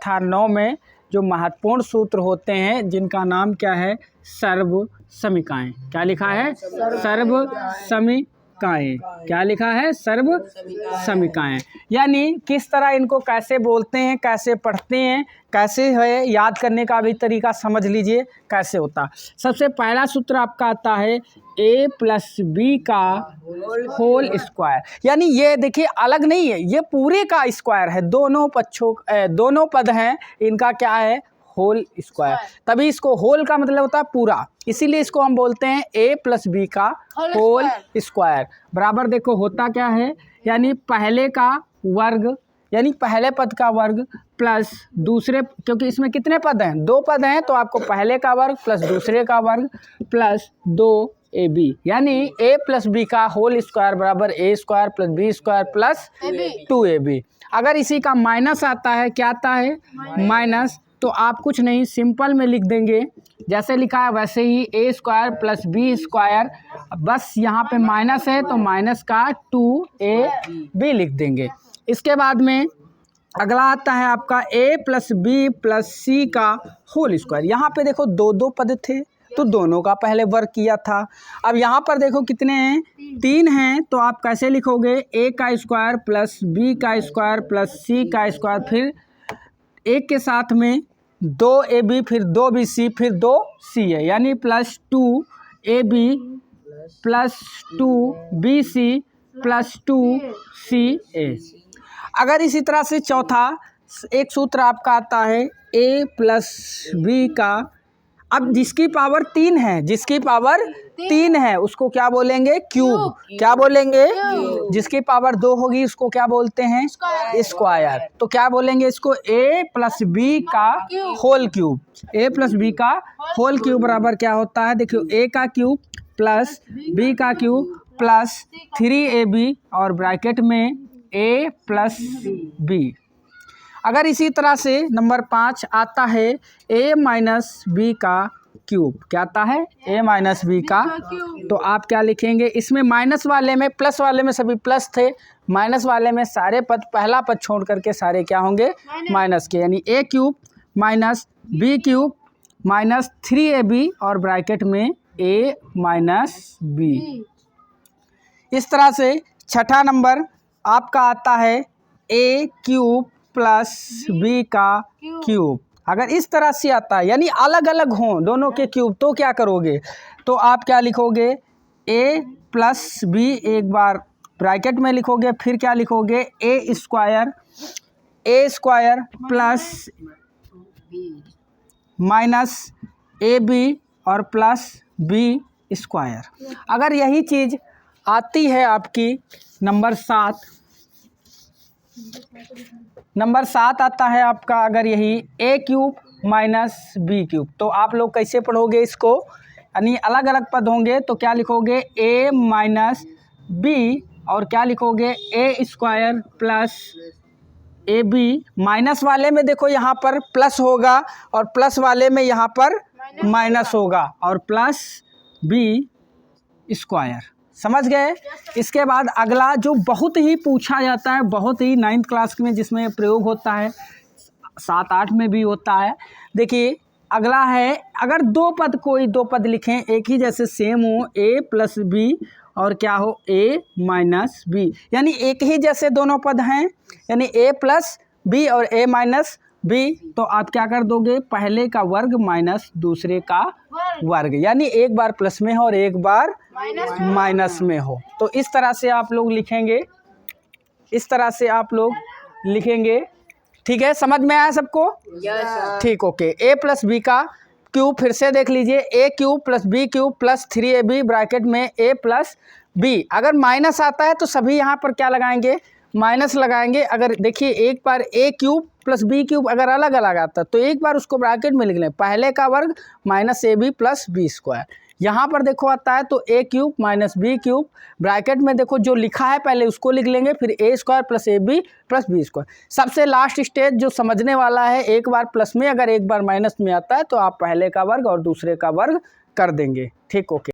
तथा 9 में जो महत्वपूर्ण सूत्र होते हैं जिनका नाम क्या है, सर्व समीकाएँ। क्या लिखा है, सर्व समीकाएँ। क्या लिखा है, सर्व समीकाएँ। यानी किस तरह इनको कैसे बोलते हैं, कैसे पढ़ते हैं, कैसे है, याद करने का भी तरीका समझ लीजिए कैसे होता। सबसे पहला सूत्र आपका आता है a प्लस बी का होल स्क्वायर। यानी ये देखिए अलग नहीं है, ये पूरे का स्क्वायर है, दोनों पक्षों दोनों पद हैं इनका क्या है, होल स्क्वायर। तभी इसको होल का मतलब होता है पूरा, इसीलिए इसको हम बोलते हैं a प्लस बी का होल स्क्वायर। बराबर देखो होता क्या है, यानी पहले का वर्ग यानी पहले पद का वर्ग प्लस दूसरे, क्योंकि इसमें कितने पद हैं, 2 पद हैं, तो आपको पहले का वर्ग प्लस दूसरे का वर्ग प्लस 2ab, यानी a प्लस बी का होल स्क्वायर बराबर a square plus b square plus 2ab। अगर इसी का माइनस आता है, क्या आता है, माइनस, तो आप कुछ नहीं सिंपल में लिख देंगे, जैसे लिखा है वैसे ही a square plus b square, बस यहाँ पे माइनस है तो माइनस का 2ab लिख देंगे। इसके बाद में अगला आता है आपका a प्लस बी प्लस सी का होल स्क्वायर। यहाँ पे देखो 2 पद थे तो दोनों का पहले वर्ग किया था। अब यहाँ पर देखो कितने हैं, 3 हैं, तो आप कैसे लिखोगे, a का स्क्वायर प्लस बी का स्क्वायर प्लस सी का स्क्वायर, फिर एक के साथ में 2ab, फिर 2bc, फिर 2c है, यानी plus 2ab plus 2bc plus 2ca। अगर इसी तरह से चौथा एक सूत्र आपका आता है a प्लस बी का, अब जिसकी पावर 3 है, जिसकी पावर 3 है उसको क्या बोलेंगे, क्यूब। क्या बोलेंगे, जिसकी पावर 2 होगी उसको क्या बोलते हैं, स्क्वायर। तो क्या बोलेंगे इसको, a प्लस बी का whole cube. a plus b का होल क्यूब बराबर क्या होता है, देखियो a का क्यूब प्लस b का क्यूब प्लस 3ab और ब्रैकेट में a प्लस बी। अगर इसी तरह से नंबर 5 आता है a माइनस बी का क्यूब। क्या आता है, a माइनस बी का, तो आप क्या लिखेंगे, इसमें माइनस वाले में, प्लस वाले में सभी प्लस थे, माइनस वाले में सारे पद, पहला पद छोड़ करके सारे क्या होंगे, माइनस के, यानी a cube minus b cube minus 3ab और ब्रैकेट में a माइनस बी। इस तरह से छठा नंबर आपका आता है a क्यूब प्लस बी का क्यूब। अगर इस तरह से आता है, यानी अलग अलग हों दोनों के क्यूब, तो क्या करोगे, तो आप क्या लिखोगे, a प्लस बी एक बार ब्रैकेट में लिखोगे, फिर क्या लिखोगे, a square plus minus ab और प्लस b स्क्वायर। अगर यही चीज़ आती है आपकी नंबर 7 आता है आपका, अगर यही a cube minus b cube, तो आप लोग कैसे पढ़ोगे इसको, यानी अलग अलग पद होंगे, तो क्या लिखोगे, a माइनस बी और क्या लिखोगे, a square plus ab। Minus वाले में देखो यहाँ पर प्लस होगा और प्लस वाले में यहाँ पर माइनस होगा और प्लस b स्क्वायर। समझ गए। इसके बाद अगला जो बहुत ही पूछा जाता है, बहुत ही 9th क्लास में जिसमें प्रयोग होता है, 7-8 में भी होता है। देखिए अगला है, अगर 2 पद, कोई 2 पद लिखें एक ही जैसे सेम हो, a प्लस बी और क्या हो, a माइनस बी, यानी एक ही जैसे दोनों पद हैं, यानी a प्लस बी और a माइनस बी, तो आप क्या कर दोगे, पहले का वर्ग माइनस दूसरे का वर्ग, यानी एक बार प्लस में हो और एक बार माइनस में हो। तो इस तरह से आप लोग लिखेंगे, इस तरह से आप लोग लिखेंगे। ठीक है, समझ में आया सबको, ठीक, ओके। a प्लस बी का क्यूब फिर से देख लीजिए, a cube plus b cube plus 3ab bracket में a प्लस बी। अगर माइनस आता है तो सभी यहाँ पर क्या लगाएंगे, माइनस लगाएंगे। अगर देखिए एक बार a cube plus b cube अगर अलग अलग आता तो एक बार उसको ब्रैकेट में लिख लें, पहले का वर्ग minus ab plus b square. यहाँ पर देखो आता है तो a cube minus b cube, bracket में देखो जो लिखा है पहले उसको लिख लेंगे, फिर a square plus ab plus b square. सबसे लास्ट स्टेज जो समझने वाला है, एक बार प्लस में अगर एक बार माइनस में आता है तो आप पहले का वर्ग और दूसरे का वर्ग कर देंगे। ठीक, ओके।